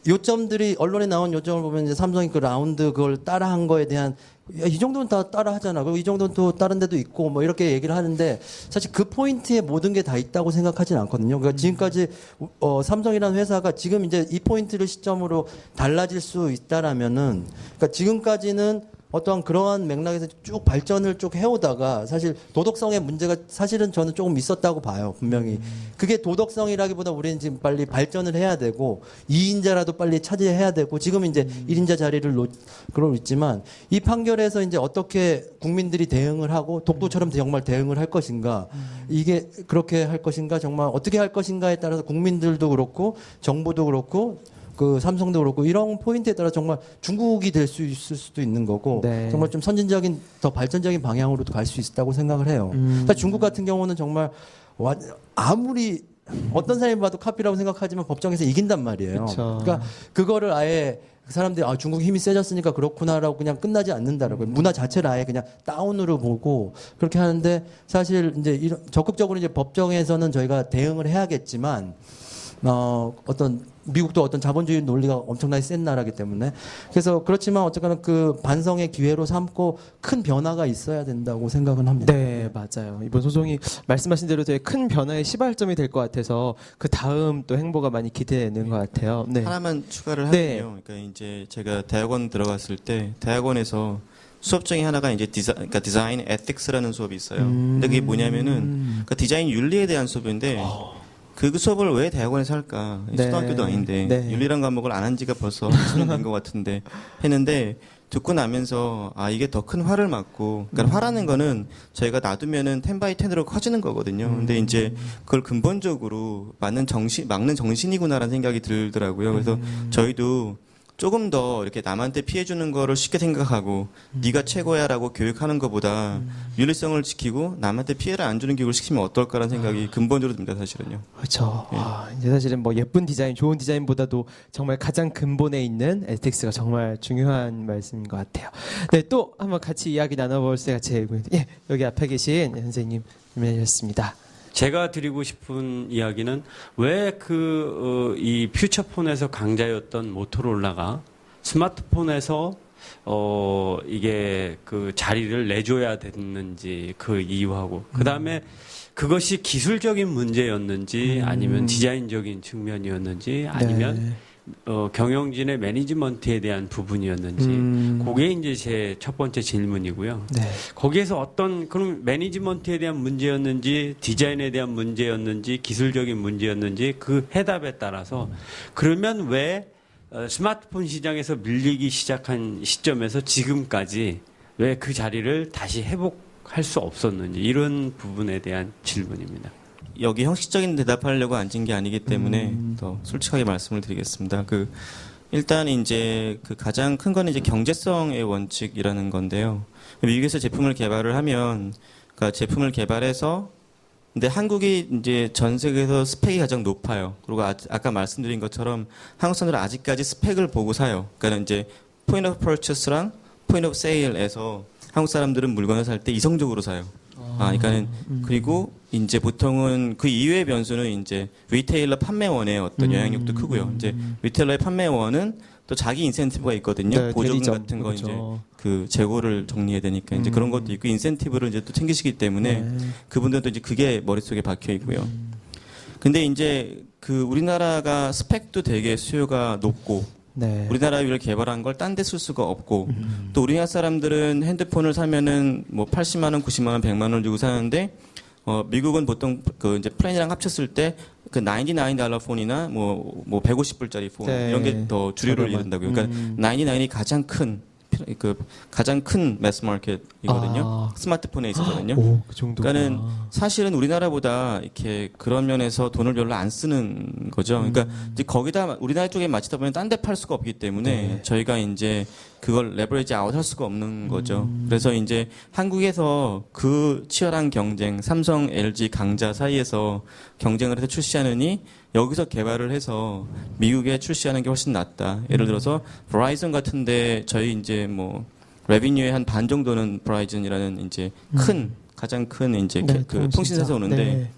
요점들이 언론에 나온 요점을 보면 이제 삼성이 그 라운드 그걸 따라한 거에 대한 이 정도는 다 따라하잖아. 그리고 이 정도는 또 다른 데도 있고 뭐 이렇게 얘기를 하는데 사실 그 포인트에 모든 게 다 있다고 생각하지는 않거든요. 그러니까 지금까지 삼성이라는 회사가 지금 이제 이 포인트를 시점으로 달라질 수 있다라면은 그러니까 지금까지는 어떠한 그러한 맥락에서 쭉 발전을 쭉 해오다가 사실 도덕성의 문제가 사실은 저는 조금 있었다고 봐요. 분명히. 그게 도덕성이라기보다 우리는 지금 빨리 발전을 해야 되고 2인자라도 빨리 차지해야 되고 지금 이제 1인자 자리를 그러고 있지만 이 판결에서 이제 어떻게 국민들이 대응을 하고 독도처럼 정말 대응을 할 것인가 이게 그렇게 할 것인가 정말 어떻게 할 것인가에 따라서 국민들도 그렇고 정부도 그렇고 그 삼성도 그렇고 이런 포인트에 따라 정말 중국이 될 수 있을 수도 있는 거고 네. 정말 좀 선진적인 더 발전적인 방향으로도 갈 수 있다고 생각을 해요. 그러니까 중국 같은 경우는 정말 아무리 어떤 사람이 봐도 카피라고 생각하지만 법정에서 이긴단 말이에요. 그쵸. 그러니까 그거를 아예 그 사람들이 중국 힘이 세졌으니까 그렇구나라고 그냥 끝나지 않는다라고 문화 자체를 아예 그냥 다운으로 보고 그렇게 하는데 사실 이제 적극적으로 이제 법정에서는 저희가 대응을 해야겠지만 어떤 미국도 어떤 자본주의 논리가 엄청나게 센 나라기 때문에 그래서 그렇지만 어쨌거나 그 반성의 기회로 삼고 큰 변화가 있어야 된다고 생각은 합니다. 네, 맞아요. 이번 소송이 말씀하신 대로 되게 큰 변화의 시발점이 될 것 같아서 그 다음 또 행보가 많이 기대되는 것 같아요. 네. 하나만 추가를 네. 하면요. 그러니까 이제 제가 대학원 들어갔을 때 대학원에서 수업 중에 하나가 이제 디자인 에틱스라는 수업이 있어요. 근데 그게 뭐냐면은 그러니까 디자인 윤리에 대한 수업인데 그 수업을 왜 대학원에서 할까? 네. 초등학교도 아닌데 네. 윤리란 과목을 안 한 지가 벌써 20년 된 것 같은데 했는데 듣고 나면서 아 이게 더 큰 화를 맞고 그러니까 화라는 거는 저희가 놔두면은 10x10으로 커지는 거거든요. 근데 이제 그걸 근본적으로 막는 정신이구나라는 생각이 들더라고요. 그래서 저희도 조금 더 이렇게 남한테 피해 주는 거를 쉽게 생각하고 네가 최고야라고 교육하는 것보다 윤리성을 지키고 남한테 피해를 안 주는 교육을 시키면 어떨까라는 생각이 근본적으로 듭니다, 사실은요. 그렇죠. 이제 사실은 뭐 예쁜 디자인, 좋은 디자인보다도 정말 가장 근본에 있는 에스텍스가 정말 중요한 말씀인 것 같아요. 네, 또 한번 같이 이야기 나눠볼 때가 제일 예, 여기 앞에 계신 선생님 준비하셨습니다. 제가 드리고 싶은 이야기는 왜 이 퓨처폰에서 강자였던 모토로라가 스마트폰에서 이게 그 자리를 내줘야 됐는지 그 이유하고 그 다음에 그것이 기술적인 문제였는지 아니면 디자인적인 측면이었는지 아니면 경영진의 매니지먼트에 대한 부분이었는지 그게 이제 제 첫 번째 질문이고요. 네. 거기에서 그럼 매니지먼트에 대한 문제였는지 디자인에 대한 문제였는지 기술적인 문제였는지 그 해답에 따라서 그러면 왜 스마트폰 시장에서 밀리기 시작한 시점에서 지금까지 왜 그 자리를 다시 회복할 수 없었는지 이런 부분에 대한 질문입니다. 여기 형식적인 대답하려고 앉은 게 아니기 때문에 더 솔직하게 말씀을 드리겠습니다. 일단 이제 그 가장 큰 거는 이제 경제성의 원칙이라는 건데요. 미국에서 제품을 개발을 하면, 그러니까 제품을 개발해서, 근데 한국이 이제 전 세계에서 스펙이 가장 높아요. 그리고 아까 말씀드린 것처럼 한국 사람들은 아직까지 스펙을 보고 사요. 그러니까 이제 point of purchase랑 point of sale에서 한국 사람들은 물건을 살 때 이성적으로 사요. 그러니까는 그리고 이제 보통은 그 이외의 변수는 이제 리테일러 판매원의 어떤 영향력도 크고요. 이제 리테일러의 판매원은 또 자기 인센티브가 있거든요. 네, 보조금 대리점, 같은 거 그렇죠. 이제 그 재고를 정리해야 되니까 이제 그런 것도 있고 인센티브를 이제 또 챙기시기 때문에 그분들도 이제 그게 머릿속에 박혀 있고요. 근데 이제 그 우리나라가 스펙도 되게 수요가 높고 네. 우리나라 위를 개발한 걸 딴 데 쓸 수가 없고 또 우리나라 사람들은 핸드폰을 사면은 뭐 80만 원, 90만 원, 100만 원을 주고 사는데 미국은 보통 그 이제 플랜이랑 합쳤을 때 그 $99 폰이나 뭐 150불짜리 폰 네. 이런 게 더 주류를 이룬다고요. 그러니까 99이 가장 큰 매스 마켓이거든요. 스마트폰에 있어서는요. 오, 그 정도구나. 그러니까는 사실은 우리나라보다 이렇게 그런 면에서 돈을 별로 안 쓰는 거죠. 그러니까 이제 거기다 우리나라 쪽에 맞추다 보면 딴 데 팔 수가 없기 때문에 저희가 이제 그걸 레버리지 아웃 할 수가 없는 거죠. 그래서 이제 한국에서 그 치열한 경쟁, 삼성, LG 강자 사이에서 경쟁을 해서 출시하느니 여기서 개발을 해서 미국에 출시하는 게 훨씬 낫다. 예를 들어서 버라이즌 같은데 저희 이제 뭐 레비뉴의 한 반 정도는 버라이즌이라는 이제 가장 큰 이제 네, 그 통신사에서 오는데 네.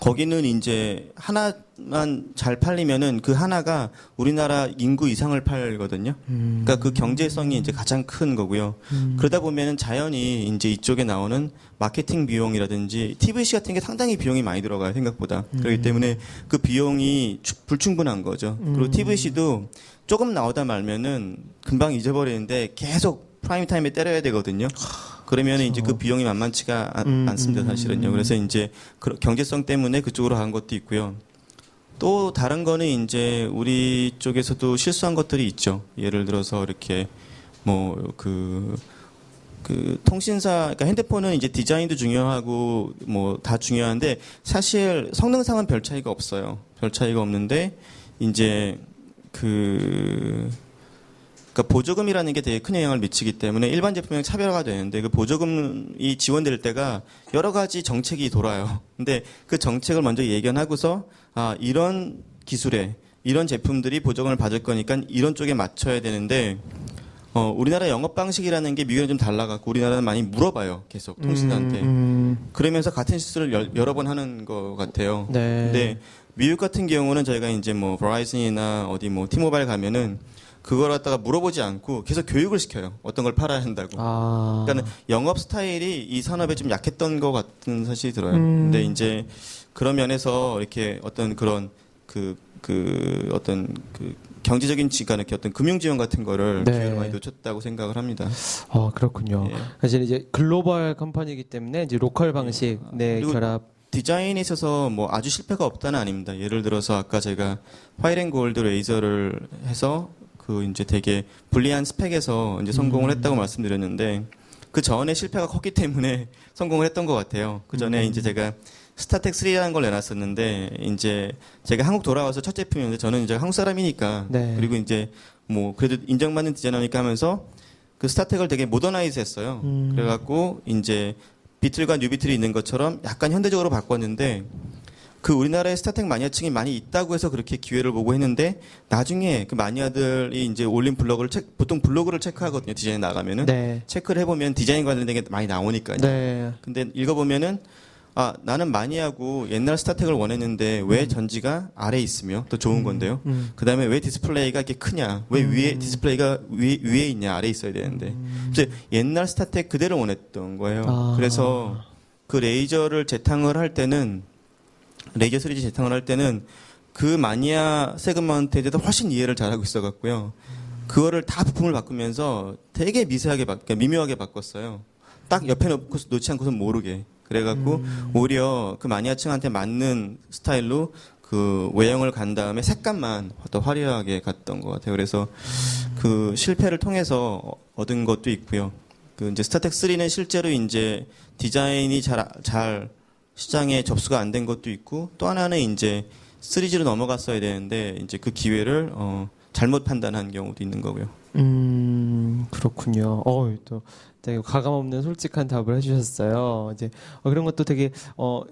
거기는 이제 하나만 잘 팔리면은 그 하나가 우리나라 인구 이상을 팔거든요. 그러니까 그 경제성이 이제 가장 큰 거고요. 그러다 보면은 자연히 이제 이쪽에 나오는 마케팅 비용이라든지 TVC 같은 게 상당히 비용이 많이 들어가요, 생각보다. 그렇기 때문에 그 비용이 불충분한 거죠. 그리고 TVC도 조금 나오다 말면은 금방 잊어버리는데 계속 프라임 타임에 때려야 되거든요. 그러면 이제 그 비용이 만만치가 않습니다, 사실은요. 그래서 이제 경제성 때문에 그쪽으로 간 것도 있고요. 또 다른 거는 이제 우리 쪽에서도 실수한 것들이 있죠. 예를 들어서 이렇게 뭐 그 통신사, 그러니까 핸드폰은 이제 디자인도 중요하고 뭐 다 중요한데 사실 성능상은 별 차이가 없어요. 별 차이가 없는데 이제 그러니까 보조금이라는 게 되게 큰 영향을 미치기 때문에 일반 제품이랑 차별화가 되는데 그 보조금이 지원될 때가 여러 가지 정책이 돌아요. 근데 그 정책을 먼저 예견하고서 이런 기술에 이런 제품들이 보조금을 받을 거니까 이런 쪽에 맞춰야 되는데 우리나라 영업 방식이라는 게 미국이랑 좀 달라갖고 우리나라는 많이 물어봐요. 계속 통신사한테. 그러면서 같은 실수를 여러 번 하는 것 같아요. 네. 근데 미국 같은 경우는 저희가 이제 뭐 버라이즌이나 어디 뭐 티모바일 가면은 그걸 갖다가 물어보지 않고 계속 교육을 시켜요. 어떤 걸 팔아야 한다고. 그러니까 영업 스타일이 이 산업에 좀 약했던 것 같은 사실이 들어요. 근데 이제 그런 면에서 이렇게 어떤 그런 어떤 경제적인 이렇게 어떤 금융 지원 같은 거를 네. 기회를 많이 놓쳤다고 생각을 합니다. 그렇군요. 예. 사실 이제 글로벌 컴퍼니이기 때문에 이제 로컬 방식 그리고 결합. 디자인에 있어서 뭐 아주 실패가 없다는 아닙니다. 예를 들어서 아까 제가 화이트 앤 골드 레이저를 해서 그 이제 되게 불리한 스펙에서 이제 성공을 했다고 말씀드렸는데 그 전에 실패가 컸기 때문에 성공을 했던 것 같아요. 그 전에 이제 제가 스타텍 3라는 걸 내놨었는데 이제 제가 한국 돌아와서 첫 제품이었는데 저는 이제 한국 사람이니까 네. 그리고 이제 뭐 그래도 인정받는 디자이너니까 하면서 그 스타텍을 되게 모더나이즈 했어요. 그래갖고 이제 비틀과 뉴비틀이 있는 것처럼 약간 현대적으로 바꿨는데 그 우리나라에 스타텍 마니아층이 많이 있다고 해서 그렇게 기회를 보고 했는데 나중에 그 마니아들이 이제 올린 블로그를 보통 블로그를 체크하거든요. 디자인 나가면은 네. 체크를 해보면 디자인 관련된 게 많이 나오니까요. 네. 근데 읽어보면은 아 나는 마니아고 옛날 스타텍을 원했는데 왜 전지가 아래에 있으며 더 좋은 건데요. 그 다음에 왜 디스플레이가 이렇게 크냐? 왜 위에 디스플레이가 위에 있냐? 아래에 있어야 되는데. 그래서 옛날 스타텍 그대로 원했던 거예요. 아. 그래서 그 레이저를 재탕을 할 때는 레이저 3D 재탕을 할 때는 그 마니아 세그먼트에 대해서 훨씬 이해를 잘하고 있어갖고요. 그거를 다 부품을 바꾸면서 되게 미세하게 그러니까 미묘하게 바꿨어요. 딱 옆에 놓지 않고서 모르게. 그래갖고 오히려 그 마니아층한테 맞는 스타일로 그 외형을 간 다음에 색감만 더 화려하게 갔던 것 같아요. 그래서 그 실패를 통해서 얻은 것도 있고요. 그 이제 스타텍 3는 실제로 이제 디자인이 잘 시장에 접수가 안 된 것도 있고 또 하나는 이제 3G로 넘어갔어야 되는데 이제 그 기회를 잘못 판단한 경우도 있는 거고요. 그렇군요. 또 되게 가감 없는 솔직한 답을 해주셨어요. 이제 그런 것도 되게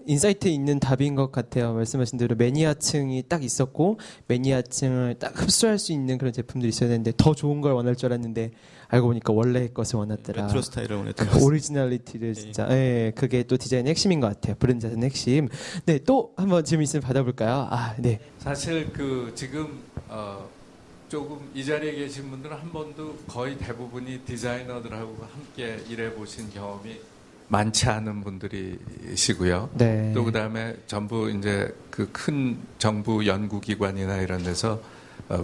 인사이트 있는 답인 것 같아요. 말씀하신 대로 매니아층이 딱 있었고 매니아층을 딱 흡수할 수 있는 그런 제품들이 있어야 되는데 더 좋은 걸 원할 줄 알았는데 알고 보니까 원래의 것을 원했더라. 레트로 스타일을 원했던 것 그 오리지널리티를 진짜 그게 또 디자인의 핵심인 것 같아요. 브랜드 자체의 핵심. 네, 또 한번 질문 있으면 받아볼까요? 네. 사실 그 지금 조금 이 자리에 계신 분들은 한 번도 거의 대부분이 디자이너들하고 함께 일해 보신 경험이 많지 않은 분들이시고요. 네. 또 그다음에 전부 이제 그 큰 정부 연구기관이나 이런 데서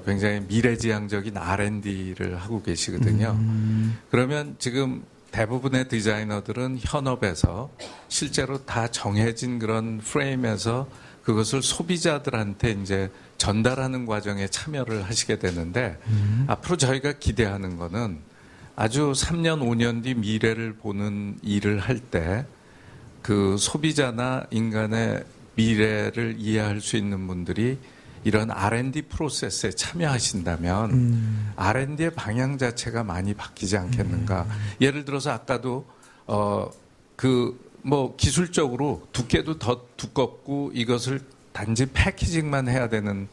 굉장히 미래지향적인 R&D를 하고 계시거든요. 그러면 지금 대부분의 디자이너들은 현업에서 실제로 다 정해진 그런 프레임에서 그것을 소비자들한테 이제 전달하는 과정에 참여를 하시게 되는데 앞으로 저희가 기대하는 거는 아주 3년, 5년 뒤 미래를 보는 일을 할 때 그 소비자나 인간의 미래를 이해할 수 있는 분들이 이런 R&D 프로세스에 참여하신다면 R&D의 방향 자체가 많이 바뀌지 않겠는가. 예를 들어서 아까도 기술적으로 두께도 더 두껍고 이것을 단지 패키징만 해야 되는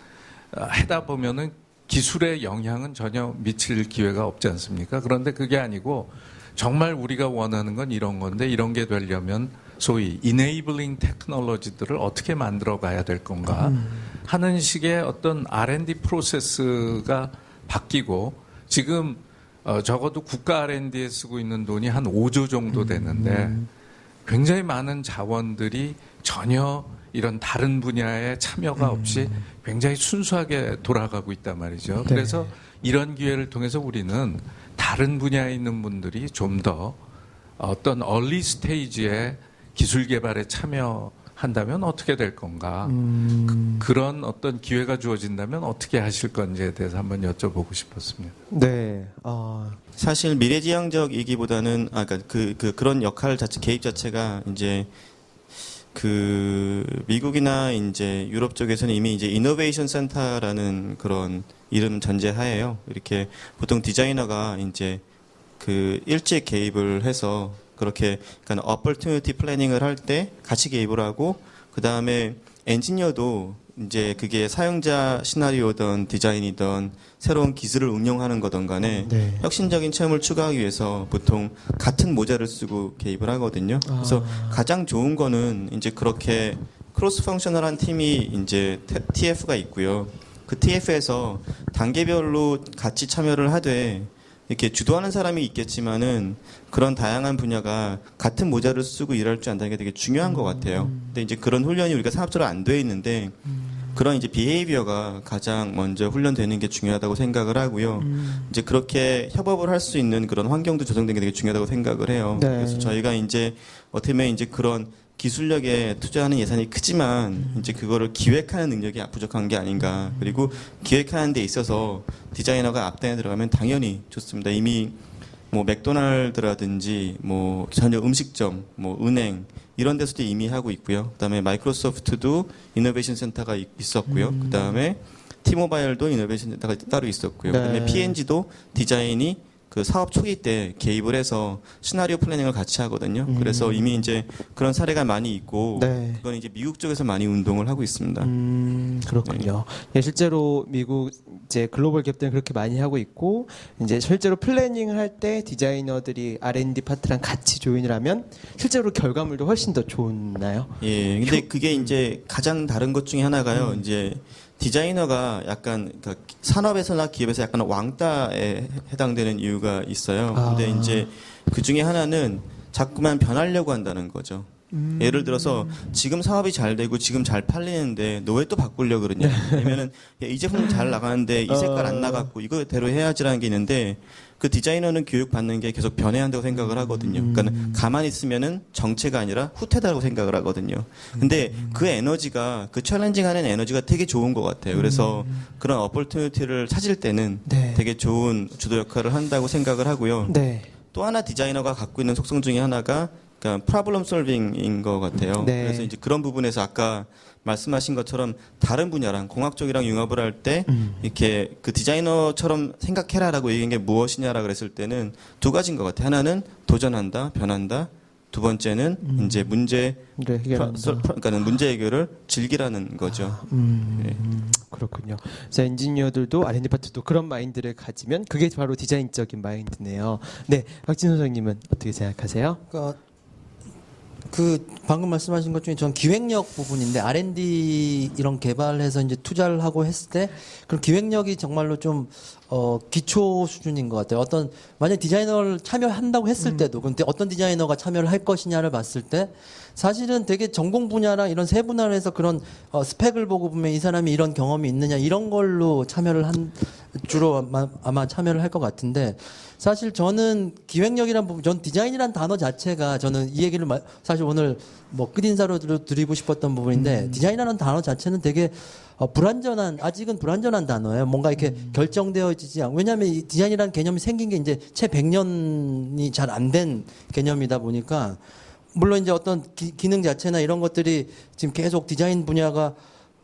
하다 보면은 기술의 영향은 전혀 미칠 기회가 없지 않습니까? 그런데 그게 아니고 정말 우리가 원하는 건 이런 건데 이런 게 되려면 소위 enabling 테크놀로지들을 어떻게 만들어 가야 될 건가 하는 식의 어떤 R&D 프로세스가 바뀌고 지금 적어도 국가 R&D에 쓰고 있는 돈이 한 5조 정도 되는데 굉장히 많은 자원들이 전혀 이런 다른 분야에 참여가 없이 굉장히 순수하게 돌아가고 있단 말이죠. 네. 그래서 이런 기회를 통해서 우리는 다른 분야에 있는 분들이 좀 더 어떤 얼리 스테이지의 기술 개발에 참여한다면 어떻게 될 건가. 그런 어떤 기회가 주어진다면 어떻게 하실 건지에 대해서 한번 여쭤보고 싶었습니다. 네. 사실 미래지향적이기보다는 그러니까 그런 역할 자체 개입 자체가 이제 그 미국이나 이제 유럽 쪽에서는 이미 이제 이노베이션 센터라는 그런 이름 전제하에요. 이렇게 보통 디자이너가 이제 그 일찍 개입을 해서 그렇게 그러니까 opportunity 플래닝을 할 때 같이 개입을 하고 그 다음에 엔지니어도 이제 그게 사용자 시나리오든 디자인이든 새로운 기술을 응용하는 거든 간에 네. 혁신적인 체험을 추구하기 위해서 보통 같은 모자를 쓰고 개입을 하거든요. 그래서 가장 좋은 거는 이제 그렇게 크로스 펑셔널한 팀이 이제 TF가 있고요. 그 TF에서 단계별로 같이 참여를 하되 이렇게 주도하는 사람이 있겠지만은 그런 다양한 분야가 같은 모자를 쓰고 일할 줄 안다는 게 되게 중요한 것 같아요. 근데 이제 그런 훈련이 우리가 산업적으로 안 돼 있는데 그런 이제 비헤이비어가 가장 먼저 훈련되는 게 중요하다고 생각을 하고요. 이제 그렇게 협업을 할 수 있는 그런 환경도 조성되는 게 되게 중요하다고 생각을 해요. 네. 그래서 저희가 이제 어떻게 보면 이제 그런 기술력에 투자하는 예산이 크지만 이제 그거를 기획하는 능력이 부족한 게 아닌가. 그리고 기획하는 데 있어서 디자이너가 앞단에 들어가면 당연히 좋습니다. 이미 뭐 맥도날드라든지 뭐 전혀 음식점, 뭐 은행 이런 데서도 이미 하고 있고요. 그다음에 마이크로소프트도 이노베이션 센터가 있었고요. 그다음에 T모바일도 이노베이션 센터가 따로 있었고요. 그다음에 네. P&G도 디자인이 그 사업 초기 때 개입을 해서 시나리오 플래닝을 같이 하거든요. 그래서 이미 이제 그런 사례가 많이 있고 네. 그건 이제 미국 쪽에서 많이 운동을 하고 있습니다. 그렇군요. 예, 실제로 미국 이제 글로벌 기업들은 그렇게 많이 하고 있고 이제 실제로 플래닝을 할 때 디자이너들이 R&D 파트랑 같이 조인을 하면 실제로 결과물도 훨씬 더 좋나요? 예. 근데 그게 이제 가장 다른 것 중에 하나가요. 이제 디자이너가 약간 그러니까 산업에서나 기업에서 약간 왕따에 해당되는 이유가 있어요. 근데 이제 그 중에 하나는 자꾸만 변하려고 한다는 거죠. 예를 들어서 지금 사업이 잘 되고 지금 잘 팔리는데 너 왜 또 바꾸려고 그러냐. 왜냐면은 이 제품 잘 나가는데 이 색깔 안 나갔고 이거대로 해야지라는 게 있는데 그 디자이너는 교육받는 게 계속 변해야 한다고 생각을 하거든요. 그러니까 가만히 있으면은 정체가 아니라 후퇴다라고 생각을 하거든요. 근데 그 에너지가 그 챌린징하는 에너지가 되게 좋은 것 같아요. 그래서 그런 어퍼튜니티를 찾을 때는 네. 되게 좋은 주도 역할을 한다고 생각을 하고요. 네. 또 하나 디자이너가 갖고 있는 속성 중에 하나가 그러니까 프로블럼 솔빙인 것 같아요. 네. 그래서 이제 그런 부분에서 아까 말씀하신 것처럼 다른 분야랑 공학 쪽이랑 융합을 할 때 이렇게 그 디자이너처럼 생각해라라고 얘기한 게 무엇이냐라 그랬을 때는 두 가지인 것 같아요. 하나는 도전한다, 변한다. 두 번째는 이제 문제 네, 해결한다. 그러니까는 문제 해결을 즐기라는 거죠. 네. 그렇군요. 그래서 엔지니어들도 R&D 파트도 그런 마인드를 가지면 그게 바로 디자인적인 마인드네요. 네, 박진호 소장님은 어떻게 생각하세요? 그러니까 그 방금 말씀하신 것 중에 전 기획력 부분인데 R&D 이런 개발해서 이제 투자를 하고 했을 때 그런 기획력이 정말로 좀 기초 수준인 것 같아요. 어떤 만약 디자이너를 참여한다고 했을 때도 근데 어떤 디자이너가 참여를 할 것이냐를 봤을 때 사실은 되게 전공 분야랑 이런 세분화를 해서 그런 스펙을 보고 보면 이 사람이 이런 경험이 있느냐 이런 걸로 참여를 주로 아마 참여를 할 것 같은데 사실 저는 기획력이란 부분, 전 디자인이란 단어 자체가 저는 이 얘기를 사실 오늘 뭐 끝인사로 드리고 싶었던 부분인데 디자인이라는 단어 자체는 되게 아직은 불완전한 단어예요. 뭔가 이렇게 결정되어지지 않고 왜냐하면 이 디자인이라는 개념이 생긴 게 이제 채 100년이 잘 안 된 개념이다 보니까 물론 이제 어떤 기능 자체나 이런 것들이 지금 계속 디자인 분야가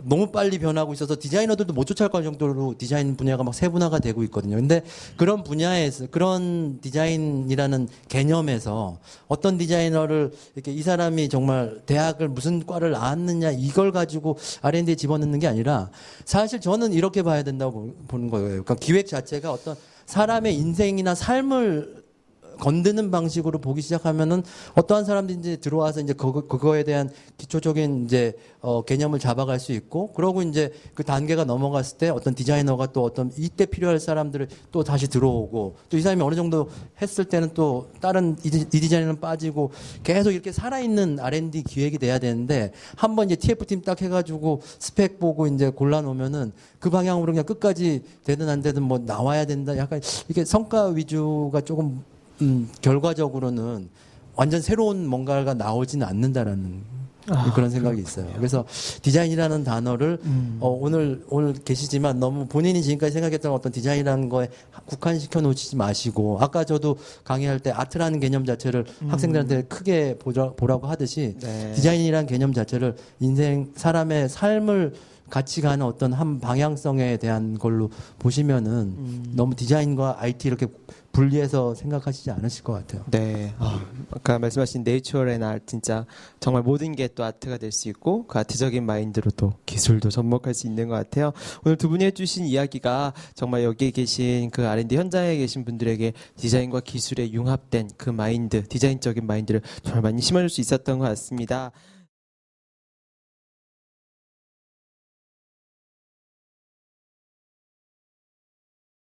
너무 빨리 변하고 있어서 디자이너들도 못 쫓아갈 정도로 디자인 분야가 막 세분화가 되고 있거든요. 근데 그런 분야에서 그런 디자인이라는 개념에서 어떤 디자이너를 이렇게 이 사람이 정말 대학을 무슨 과를 나왔느냐 이걸 가지고 R&D에 집어넣는 게 아니라 사실 저는 이렇게 봐야 된다고 보는 거예요. 그러니까 기획 자체가 어떤 사람의 인생이나 삶을 건드는 방식으로 보기 시작하면은 어떠한 사람들이 이제 들어와서 이제 그거에 대한 기초적인 이제 개념을 잡아갈 수 있고 그러고 이제 그 단계가 넘어갔을 때 어떤 디자이너가 또 어떤 이때 필요할 사람들을 또 다시 들어오고 또 이 사람이 어느 정도 했을 때는 또 다른 이 디자이너는 빠지고 계속 이렇게 살아있는 R&D 기획이 돼야 되는데 한번 이제 TF팀 딱 해가지고 스펙 보고 이제 골라놓으면은 그 방향으로 그냥 끝까지 되든 안 되든 뭐 나와야 된다 약간 이게 성과 위주가 조금 결과적으로는 완전 새로운 뭔가가 나오지는 않는다라는 그런 생각이 있어요. 그래서 디자인이라는 단어를 오늘 계시지만 너무 본인이 지금까지 생각했던 어떤 디자인이라는 거에 국한시켜 놓지 마시고 아까 저도 강의할 때 아트라는 개념 자체를 학생들한테 크게 보라고 하듯이 네. 디자인이라는 개념 자체를 인생 사람의 삶을 같이 가는 어떤 한 방향성에 대한 걸로 보시면은 너무 디자인과 IT 이렇게 분리해서 생각하시지 않으실 것 같아요. 네. 아까 말씀하신 내추럴 앤 아트 진짜 정말 모든 게 또 아트가 될 수 있고 그 아트적인 마인드로 또 기술도 접목할 수 있는 것 같아요. 오늘 두 분이 해주신 이야기가 정말 여기에 계신 그 R&D 현장에 계신 분들에게 디자인과 기술에 융합된 그 마인드, 디자인적인 마인드를 정말 많이 심어줄 수 있었던 것 같습니다.